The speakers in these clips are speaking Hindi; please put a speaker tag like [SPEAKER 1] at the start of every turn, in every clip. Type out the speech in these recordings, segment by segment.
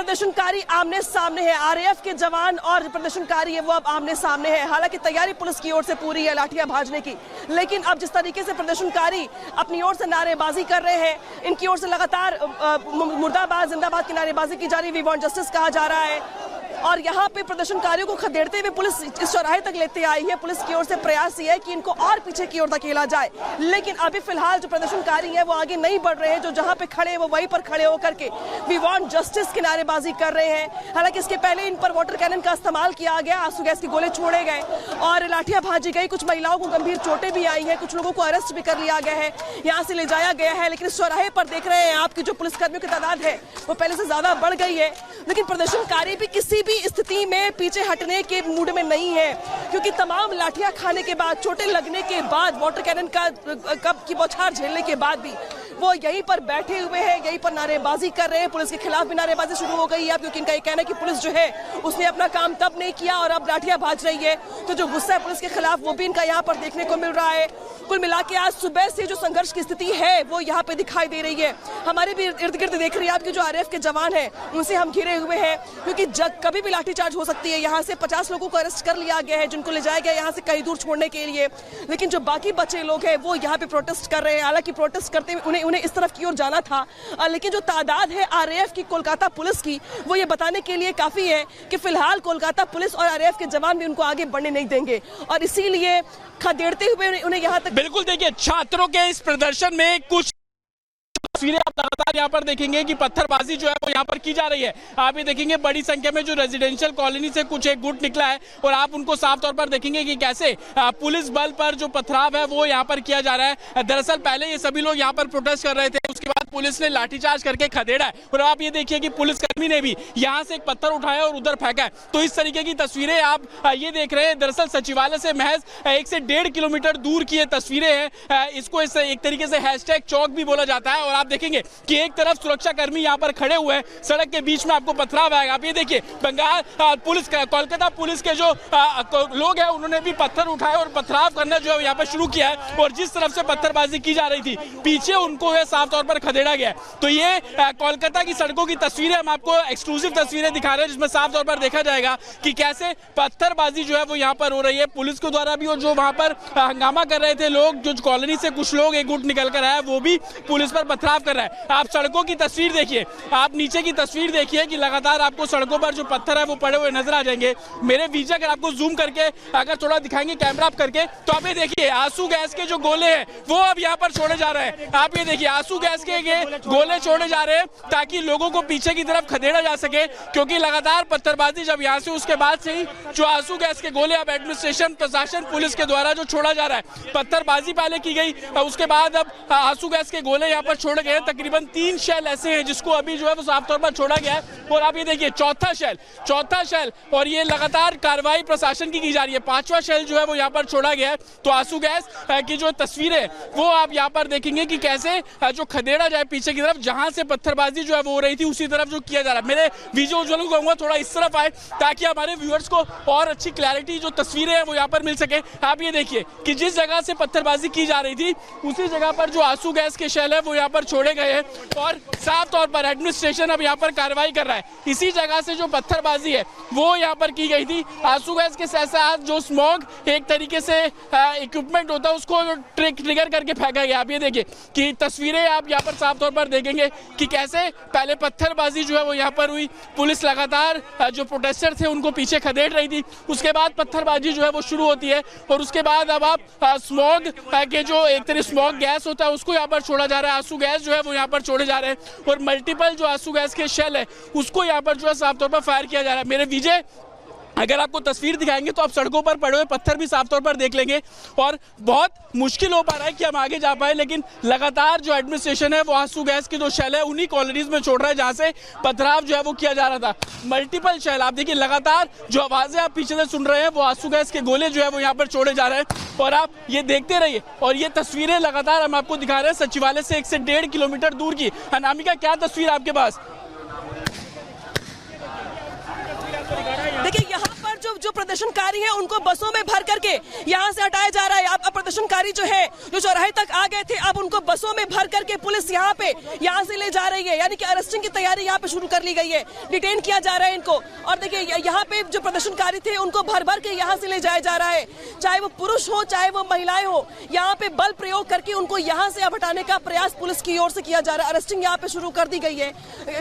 [SPEAKER 1] प्रदर्शनकारी आमने सामने है। आरएएफ के जवान और प्रदर्शनकारी है वो अब आमने सामने है। हालांकि तैयारी पुलिस की ओर से पूरी है लाठियां भाजने की, लेकिन अब जिस तरीके से प्रदर्शनकारी अपनी ओर से नारेबाजी कर रहे हैं, इनकी ओर से लगातार मुर्दाबाद जिंदाबाद की नारेबाजी की जा रही, वी वांट जस्टिस कहा जा रहा है। और यहाँ पे प्रदर्शनकारियों को खदेड़ते हुए पुलिस इस चौराहे तक लेते आई है। पुलिस की ओर से प्रयास ये है कि इनको और पीछे की ओर धकेला जाए, लेकिन अभी फिलहाल जो प्रदर्शनकारी है वो आगे नहीं बढ़ रहे हैं। जो जहाँ पे खड़े हैं वो वहीं पर खड़े होकर के वी वांट जस्टिस की नारेबाजी कर रहे हैं। हालांकि इसके पहले इन पर वाटर कैनन का इस्तेमाल किया गया, आंसू गैस के गोले छोड़े गए और लाठियां भाजी गई। कुछ महिलाओं को गंभीर चोटें भी आई है, कुछ लोगों को अरेस्ट भी कर लिया गया है, यहाँ से ले जाया गया है। लेकिन इस चौराहे पर देख रहे हैं आपकी जो पुलिसकर्मियों की तादाद है वो पहले से ज्यादा बढ़ गई है, लेकिन प्रदर्शनकारी भी किसी भी स्थिति में पीछे हटने के मूड में नहीं है, क्योंकि तमाम लाठियां खाने के बाद, चोटें लगने के बाद, वाटर कैनन की बौछार झेलने के बाद भी वो यहीं पर बैठे हुए हैं, यहीं पर नारेबाजी कर रहे हैं। पुलिस के खिलाफ भी नारेबाजी शुरू हो गई है, क्योंकि इनका ये कहना है कि पुलिस जो है उसने अपना काम तब नहीं किया और अब लाठियां भाज रही है। तो जो गुस्सा है पुलिस के खिलाफ वो भी इनका यहाँ पर देखने को मिल रहा है। कुल मिला के आज सुबह से जो संघर्ष की स्थिति है वो यहाँ पे दिखाई दे रही है। हमारे भी इर्द गिर्द देख रही है आपके जो आरएएफ के जवान हैं उनसे हम घिरे हुए हैं, क्योंकि कभी भी लाठीचार्ज हो सकती है। यहाँ से 50 लोगों को अरेस्ट कर लिया गया है, जिनको ले जाया गया यहाँ से कहीं दूर छोड़ने के लिए, लेकिन जो बाकी बचे लोग हैं वो यहाँ पे प्रोटेस्ट कर रहे हैं। हालांकि प्रोटेस्ट करते हुए उन्हें इस तरफ की ओर जाना था, लेकिन जो तादाद है आरएएफ की, कोलकाता पुलिस की, वो ये बताने के लिए काफी है कि फिलहाल कोलकाता पुलिस और आरएएफ के जवान भी उनको आगे बढ़ने नहीं देंगे और इसीलिए खदेड़ते हुए उन्हें यहाँ तक।
[SPEAKER 2] बिल्कुल, देखिए छात्रों के इस प्रदर्शन में कुछ तस्वीरें आप लगातार यहाँ पर देखेंगे कि पत्थरबाजी जो है वो यहाँ पर की जा रही है। आप ये देखेंगे बड़ी संख्या में जो रेजिडेंशियल कॉलोनी से कुछ एक गुट निकला है और आप उनको साफ तौर पर देखेंगे कि कैसे पुलिस बल पर जो पथराव है वो यहाँ पर किया जा रहा है। दरअसल पहले ये सभी लोग यहाँ पर प्रोटेस्ट कर रहे थे, उसके बाद पुलिस ने लाठीचार्ज करके खदेड़ा है और आप ये देखिए कि पुलिसकर्मी ने भी यहाँ से एक पत्थर उठाया और उधर फेंका है। तो इस तरीके की तस्वीरें आप ये देख रहे हैं। दरअसल सचिवालय से महज 1 से 1.5 किलोमीटर दूर की ये तस्वीरें हैं। इसको एक तरीके से हैशटैग चौक भी बोला जाता है और आप देखेंगे कि एक तरफ सुरक्षा कर्मी यहाँ पर खड़े हुए हैं, सड़क के बीच में आपको पथराव आएगा। आप ये देखिए बंगाल पुलिस, कोलकाता पुलिस के जो लोग हैं उन्होंने भी पत्थर उठाए और पथराव करना जो है यहाँ पर शुरू किया है और जिस तरफ से पत्थरबाजी की जा रही थी पीछे उनको साफ तौर पर खदेड़ा गया। तो ये कोलकाता की सड़कों की तस्वीरें हम आपको एक्सक्लूसिव तस्वीरें दिखा रहे हैं, जिसमें साफ तौर पर देखा जाएगा कि कैसे पत्थरबाजी जो है वो यहाँ पर हो रही है पुलिस के द्वारा भी, और जो वहां पर हंगामा कर रहे थे लोग, जो कॉलोनी से कुछ लोग एक गुट निकल कर आया वो भी पुलिस पर पथराव कर रहा है। आप सड़कों की तस्वीर देखिए, आप नीचे की तस्वीर देखिए कि लगातार आपको सड़कों पर जो पत्थर है वो पड़े हुए नजर आ जाएंगे। मेरे बीच अगर आपको जूम करके अगर थोड़ा दिखाएंगे कैमरा आप करके, तो आप ये देखिए आंसू गैस के जो गोले हैं वो अब यहाँ पर छोड़े जा रहे हैं। आप ये देखिए आंसू गैस के गोले छोड़े जा रहे हैं ताकि लोगों को पीछे की तरफ खदेड़ा जा सके, क्योंकि लगातार पत्थरबाजी जब यहाँ से, उसके बाद से ही जो आंसू गैस के गोले अब एडमिनिस्ट्रेशन, प्रशासन, पुलिस के द्वारा जो छोड़ा जा रहा है। पत्थरबाजी पहले की गई, उसके बाद अब आंसू गैस के गोले यहाँ पर छोड़े गए। तकरीबन 3 शेल ऐसे हैं जिसको अभी जो है वो साफ तौर पर छोड़ा गया है और आप ये देखिए चौथा शेल और ये लगातार कार्रवाई प्रशासन की जा रही है। 5वां शेल जो है वो यहाँ पर छोड़ा गया है। तो आंसू गैस की जो तस्वीरें वो आप यहाँ पर देखेंगे कि कैसे जो खदेड़ा जाए पीछे की तरफ, जहां से पत्थरबाजी जो है वो हो रही थी उसी तरफ जो किया जा रहा है। मेरे विजुअल उज्ज्वल को कहूंगा थोड़ा इस तरफ आए ताकि हमारे व्यूअर्स को और अच्छी क्लैरिटी जो तस्वीरें हैं वो यहाँ पर मिल सके। आप ये देखिए कि जिस जगह से पत्थरबाजी की जा रही थी उसी जगह पर जो आंसू गैस के शेल है वो यहाँ पर छोड़े गए हैं और साफ तौर पर एडमिनिस्ट्रेशन अब यहाँ पर कार्रवाई कर रहा है। इसी जगह से जो पत्थरबाजी है वो यहाँ पर की गई थी। आंसू गैस के साथ जो स्मॉग एक तरीके से इक्विपमेंट होता है उसको ट्रिगर करके फेंका गया। आप ये देखिए कि तस्वीरें आप यहाँ पर साफ तौर पर देखेंगे कि कैसे पहले पत्थरबाजी जो है वो यहाँ पर हुई, पुलिस लगातार जो प्रोटेस्टर थे उनको पीछे खदेड़ रही थी, उसके बाद पत्थरबाजी जो है वो शुरू होती है और उसके बाद अब आप स्मॉग के जो एक तरह स्मॉग गैस होता है उसको यहाँ पर छोड़ा जा रहा है। आंसू गैस जो है वो यहाँ पर छोड़े जा रहे हैं और मल्टीपल जो आंसू गैस के शेल है उसको यहाँ पर जो है साफ तौर पर फायर किया जा रहा है। मेरे विजय अगर आपको तस्वीर दिखाएंगे तो आप सड़कों पर पड़े हुए पत्थर भी साफ तौर पर देख लेंगे और बहुत मुश्किल हो पा रहा है कि हम आगे जा पाए, लेकिन लगातार जो एडमिनिस्ट्रेशन है वो आंसू गैस की जो शेल है उन्हीं कॉलोनीज में छोड़ रहा है जहां से पथराव जो है वो किया जा रहा था। मल्टीपल शेल आप देखिए, लगातार जो आवाजें आप पीछे से सुन रहे हैं वो आंसू गैस के गोले जो है वो यहाँ पर छोड़े जा रहे हैं और आप ये देखते रहिए। और ये तस्वीरें लगातार हम आपको दिखा रहे हैं सचिवालय से 1 से 1.5 किलोमीटर दूर की। अनामिका, क्या तस्वीर आपके पास?
[SPEAKER 1] देखिए यहाँ पर जो प्रदर्शनकारी हैं उनको बसों में भर करके यहाँ से हटाया जा रहा है। अब प्रदर्शनकारी जो है जो चौराहे तक आ गए थे, अब उनको बसों में भर करके पुलिस यहाँ से ले जा रही है, यानी कि अरेस्टिंग की तैयारी यहाँ पे शुरू कर ली गई है। डिटेन किया जा रहा है इनको। और देखिए यहाँ पे जो प्रदर्शनकारी थे उनको भर भर के यहाँ से ले जाया जा रहा है, चाहे वो पुरुष हो चाहे वो महिलाएं हो। यहाँ पे बल प्रयोग करके उनको यहाँ से अब हटाने का प्रयास पुलिस की ओर से किया जा रहा है। अरेस्टिंग यहाँ पे शुरू कर दी गई है,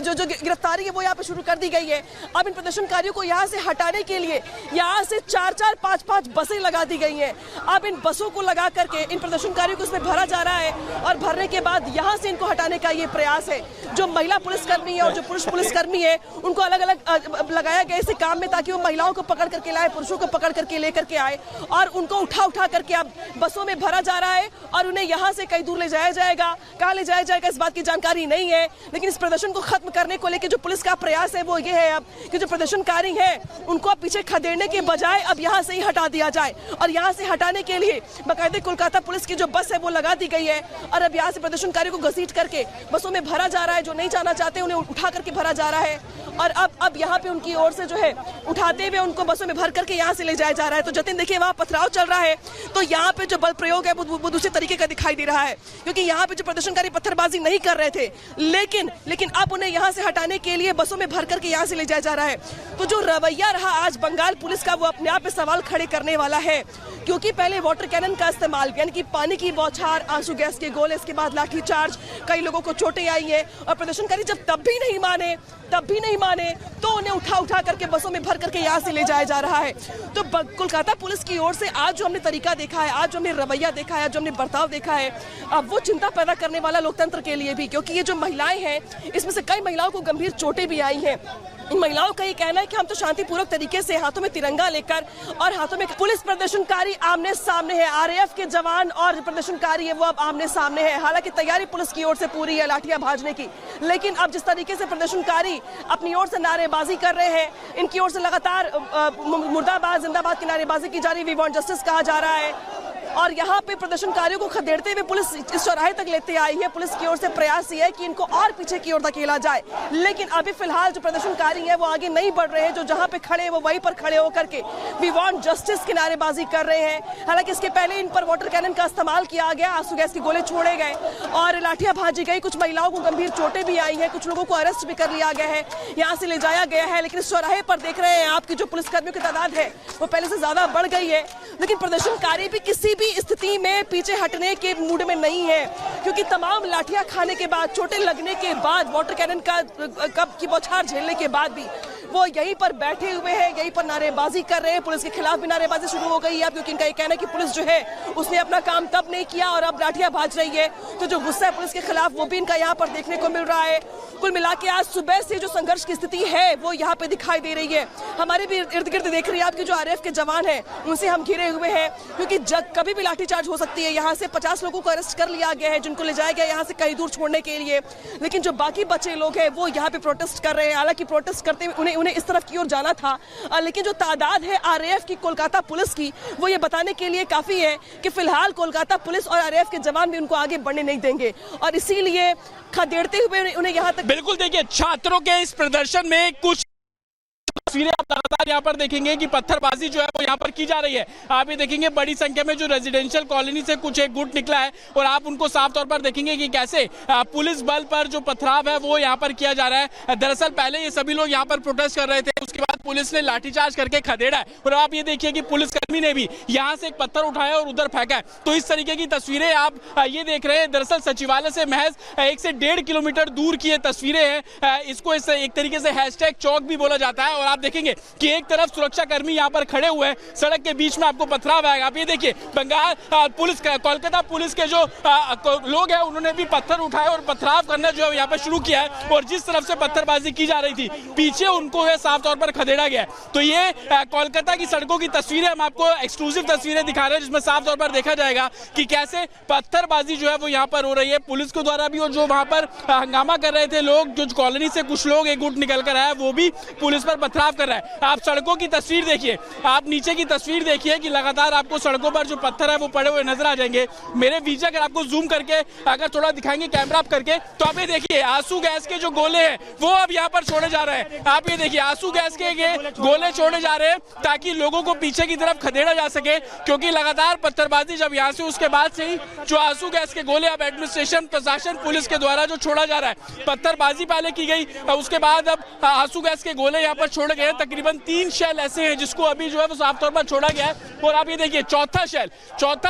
[SPEAKER 1] जो गिरफ्तारी है वो यहाँ पे शुरू कर दी गई है। अब इन प्रदर्शनकारियों को यहाँ से हटाने के लिए यहाँ से 4-4, 5-5 बसें लगा दी गई हैं। अब इन बसों को लगा करके इन प्रदर्शनकारियों को उसमें भरा जा रहा है और भरने के बाद यहाँ से इनको हटाने का ये प्रयास है। जो महिला पुलिसकर्मी है और जो पुरुष पुलिसकर्मी है उनको अलग अलग लगाया गया इस काम में, ताकि वो महिलाओं को पकड़ करके लाए, पुरुषों को पकड़ करके लेकर के आए और उनको उठा करके अब बसों में भरा जा रहा है और उन्हें यहाँ से कई दूर ले जाया जाएगा। कहाँ ले जाया जाएगा इस बात की जानकारी नहीं है, लेकिन इस प्रदर्शन को खत्म करने को लेकर जो पुलिस का प्रयास है वो ये है अब कि जो प्रदर्शनकारी हैं उनको अब पीछे खदेड़ने के बजाय अब यहाँ से ही हटा दिया जाए। और यहाँ से हटाने के लिए बाकायदे कोलकाता पुलिस की जो बस है वो लगा दी गई है और अब यहाँ से प्रदर्शनकारियों को घसीट करके बसों में भरा जा रहा है। जो नहीं जाना चाहते उन्हें उठा करके भरा जा रहा है और अब यहाँ पे उनकी ओर से जो है उठाते हुए उनको बसों में भर करके यहाँ से ले जाया जा रहा है। तो जतिन देखिए वहाँ पथराव चल रहा है, तो यहाँ पे जो बल प्रयोग है वो दूसरे तरीके का दिखाई दे रहा है, क्योंकि यहाँ पे जो प्रदर्शनकारी पत्थरबाजी नहीं कर रहे थे, लेकिन अब उन्हें यहाँ से हटाने के लिए बसों में भर करके यहाँ से ले जाया जा रहा है। तो जो रवैया रहा आज बंगाल पुलिस का वो अपने आप पे सवाल खड़े करने वाला है, क्योंकि पहले वाटर कैनन का इस्तेमाल यानी कि पानी की बौछार, आंसू गैस के गोले, इसके बाद लाठीचार्ज, कई लोगों को चोटें आई हैं और प्रदर्शनकारी जब तब भी नहीं माने तो उन्हें उठा करके बसों में भर करके यहाँ से ले जाया जा रहा है। तो कोलकाता पुलिस की ओर से आज जो हमने तरीका देखा है, आज जो हमने रवैया देखा है, जो हमने बर्ताव देखा है, अब वो चिंता पैदा करने वाला लोकतंत्र के लिए भी, क्योंकि ये जो महिलाएं हैं इसमें से कई महिलाओं को गंभीर चोटें भी आई हैं। इन महिलाओं का ये कहना है कि हम तो शांतिपूर्वक तरीके से हाथों में तिरंगा लेकर और हाथों में पुलिस प्रदर्शनकारी आमने सामने है, आरएएफ के जवान और प्रदर्शनकारी है वो अब आमने सामने है। हालांकि तैयारी पुलिस की ओर से पूरी है लाठियां भाजने की, लेकिन अब जिस तरीके से प्रदर्शनकारी अपनी ओर से नारेबाजी कर रहे हैं, इनकी ओर से लगातार मुर्दाबाद जिंदाबाद की नारेबाजी की जा रही, वी वांट जस्टिस कहा जा रहा है और यहाँ पे प्रदर्शनकारियों को खदेड़ते हुए पुलिस इस चौराहे तक लेते आई है। पुलिस की ओर से प्रयास ये है कि इनको और पीछे की ओर धकेला जाए, लेकिन अभी फिलहाल जो प्रदर्शनकारी है वो आगे नहीं बढ़ रहे हैं। जो जहाँ पे खड़े हैं वो वहीं पर खड़े होकर के वी वांट जस्टिस की नारेबाजी कर रहे हैं। हालांकि इसके पहले इन पर वाटर कैनन का इस्तेमाल किया गया, आंसू गैस के गोले छोड़े गए और लाठियां भाजी गई। कुछ महिलाओं को गंभीर चोटें भी आई हैं, कुछ लोगों को अरेस्ट भी कर लिया गया है, यहाँ से ले जाया गया है। लेकिन इस चौराहे पर देख रहे हैं आपकी जो पुलिसकर्मियों की तादाद है वो पहले से ज्यादा बढ़ गई है, लेकिन प्रदर्शनकारी भी किसी भी स्थिति में पीछे हटने के मूड में नहीं है, क्योंकि तमाम लाठियां खाने के बाद, चोटें लगने के बाद, वाटर कैनन की बौछार झेलने के बाद भी वो यहीं पर बैठे हुए हैं, यहीं पर नारेबाजी कर रहे हैं। पुलिस के खिलाफ भी नारेबाजी शुरू हो गई है, क्योंकि इनका ये कहना है कि पुलिस जो है उसने अपना काम तब नहीं किया और अब लाठियां भाज रही है। तो जो गुस्सा है पुलिस के खिलाफ वो भी इनका यहाँ पर देखने को मिल रहा है। कुल मिला के आज सुबह से जो संघर्ष की स्थिति है वो यहाँ पे दिखाई दे रही है। हमारे भी इर्द गिर्द देख रही है आपके जो आरएएफ के जवान हैं उनसे हम घिरे हुए हैं, क्योंकि कभी भी लाठीचार्ज हो सकती है। यहाँ से 50 लोगों को अरेस्ट कर लिया गया है, जिनको ले जाया गया यहाँ से कहीं दूर छोड़ने के लिए, लेकिन जो बाकी बचे लोग हैं वो यहाँ पे प्रोटेस्ट कर रहे हैं। हालांकि प्रोटेस्ट करते हुए उन्हें इस तरफ की ओर जाना था, लेकिन जो तादाद है आरएएफ की कोलकाता पुलिस की वो ये बताने के लिए काफी है कि फिलहाल कोलकाता पुलिस और आरएएफ के जवान भी उनको आगे बढ़ने नहीं देंगे और इसीलिए खदेड़ते हुए उन्हें यहाँ तक।
[SPEAKER 2] बिल्कुल देखिए, छात्रों के इस प्रदर्शन में कुछ तस्वीरें आप लगातार यहाँ पर देखेंगे कि पत्थरबाजी जो है वो यहाँ पर की जा रही है। आप ये देखेंगे बड़ी संख्या में जो रेजिडेंशियल कॉलोनी से कुछ एक गुट निकला है और आप उनको साफ तौर पर देखेंगे कि कैसे पुलिस बल पर जो पथराव है वो यहाँ पर किया जा रहा है। दरअसल पहले ये सभी लोग यहाँ पर प्रोटेस्ट कर रहे थे, उसके बाद पुलिस ने लाठीचार्ज करके खदेड़ा है और आप ये देखिए कि पुलिसकर्मी ने भी यहाँ से एक पत्थर उठाया और उधर फेंका है। तो इस तरीके की तस्वीरें आप ये देख रहे हैं। दरअसल सचिवालय से महज 1 से 1.5 किलोमीटर दूर की ये तस्वीरें हैं। इसको एक तरीके से हैशटैग चौक भी बोला जाता है और आप देखेंगे कि एक तरफ सुरक्षा कर्मी यहाँ पर खड़े हुए हैं, सड़क के बीच में आपको पथराव आएगा। आप ये देखिए बंगाल पुलिस, कोलकाता पुलिस के जो लोग हैं उन्होंने भी पत्थर उठाए और पथराव करना जो है यहाँ पर शुरू किया है और जिस तरफ से पत्थरबाजी की जा रही थी पीछे उनको है साफ तौर पर खदेड़ा गया है। तो ये कोलकाता की सड़कों की तस्वीरें हम आपको एक्सक्लूसिव तस्वीरें दिखा रहे हैं, जिसमें साफ तौर पर देखा जाएगा कि कैसे पत्थरबाजी जो है वो यहाँ पर हो रही है पुलिस के द्वारा भी, और जो वहां पर हंगामा कर रहे थे लोग, जो कॉलोनी से कुछ लोग एक गुट निकल कर आया वो भी पुलिस पर पथराव कर रहा है। आप सड़कों की तस्वीर देखिए, आप नीचे की तस्वीर देखिए कि लगातार आपको सड़कों पर जो पत्थर है वो पड़े हुए नजर आ जाएंगे। मेरे बीच अगर आपको जूम करके अगर थोड़ा दिखाएंगे कैमरा करके तो आप ये देखिए आंसू गैस के जो गोले हैं वो अब यहाँ पर छोड़े जा रहे हैं। आप ये देखिए आंसू गैस के गोले छोड़े जा रहे हैं ताकि लोगों को पीछे की तरफ खदेड़ा जा सके, क्योंकि लगातार पत्थरबाजी जब यहाँ से उसके बाद से ही जो आंसू गैस के गोले अब एडमिनिस्ट्रेशन, प्रशासन, पुलिस के द्वारा जो छोड़ा जा रहा है। पत्थरबाजी पहले की गई, उसके बाद अब आंसू गैस के गोले यहाँ पर छोड़े गए। तकरीबन 3 शैल ऐसे हैं जिसको अभी जो है वो साफ तौर पर छोड़ा गया है। और आप ये देखिए चौथा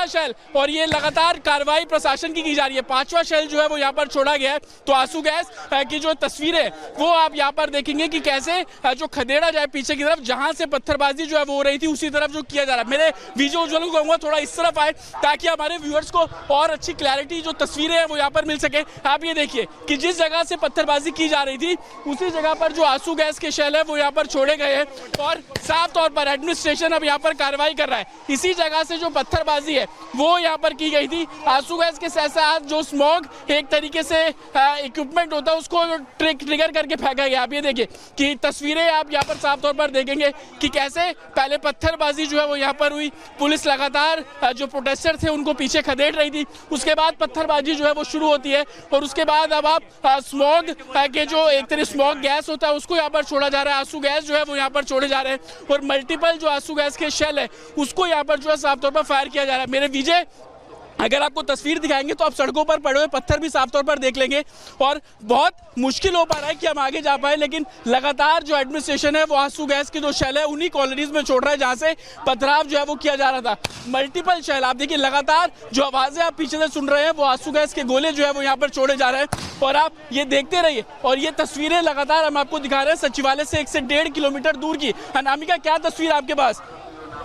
[SPEAKER 2] शैल, और ये लगातार कार्रवाई प्रशासन की जा रही है। 5वां शैल जो है वो यहाँ पर छोड़ा गया है। तो आंसू गैस की जो तस्वीरें वो आप यहाँ पर देखेंगे कि कैसे जो खदेड़ा जाए पीछे की तरफ, जहां से पत्थरबाजी जो है वो हो रही थी उसी तरफ जो किया जा रहा है। मेरे विजय उज्ज्वल को कहूंगा थोड़ा इस तरफ आए ताकि हमारे व्यूअर्स को और अच्छी क्लैरिटी जो तस्वीरें हैं वो यहाँ पर मिल सके। आप ये देखिए कि जिस जगह से पत्थरबाजी की जा रही थी उसी जगह पर जो आंसू गैस के शैल है वो यहाँ पर छोड़े गए हैं और साफ तौर पर एडमिनिस्ट्रेशन अब यहाँ पर कार्रवाई कर रहा है। इसी जगह से जो पत्थरबाजी है वो यहाँ पर की गई थी। आंसू गैस के साथ साथ जो स्मॉग एक तरीके से इक्विपमेंट होता है उसको ट्रिगर करके फेंका गया। आप ये देखिए कि तस्वीरें आप यहाँ पर साफ तौर पर देखेंगे कि कैसे पहले पत्थरबाजी जो है वो यहाँ पर हुई। पुलिस लगातार जो प्रोटेस्टर थे उनको पीछे खदेड़ रही थी, उसके बाद पत्थरबाजी जो है वो शुरू होती है और उसके बाद अब आप स्मॉग के जो एक तरह स्मॉग गैस होता है उसको यहाँ पर छोड़ा जा रहा है। आंसू गैस जो है वो यहाँ पर छोड़े जा रहे हैं और मल्टीपल जो आंसू गैस के शेल है उसको यहाँ पर जो है साफ तौर पर फायर किया जा रहा है। मेरे विजय अगर आपको तस्वीर दिखाएंगे तो आप सड़कों पर पड़े हुए पत्थर भी साफ तौर पर देख लेंगे और बहुत मुश्किल हो पा रहा है कि हम आगे जा पाए, लेकिन लगातार जो एडमिनिस्ट्रेशन है वो आंसू गैस की जो शैल है उन्हीं कॉलोनीज में छोड़ रहा है जहां से पथराव जो है वो किया जा रहा था। मल्टीपल शैल आप देखिए, लगातार जो आवाजें आप पीछे से सुन रहे हैं वो आंसू गैस के गोले जो है वो यहाँ पर छोड़े जा रहे हैं और आप ये देखते रहिए। और ये तस्वीरें लगातार हम आपको दिखा रहे हैं सचिवालय से 1 से 1.5 किलोमीटर दूर की। अनामिका, क्या तस्वीर आपके पास?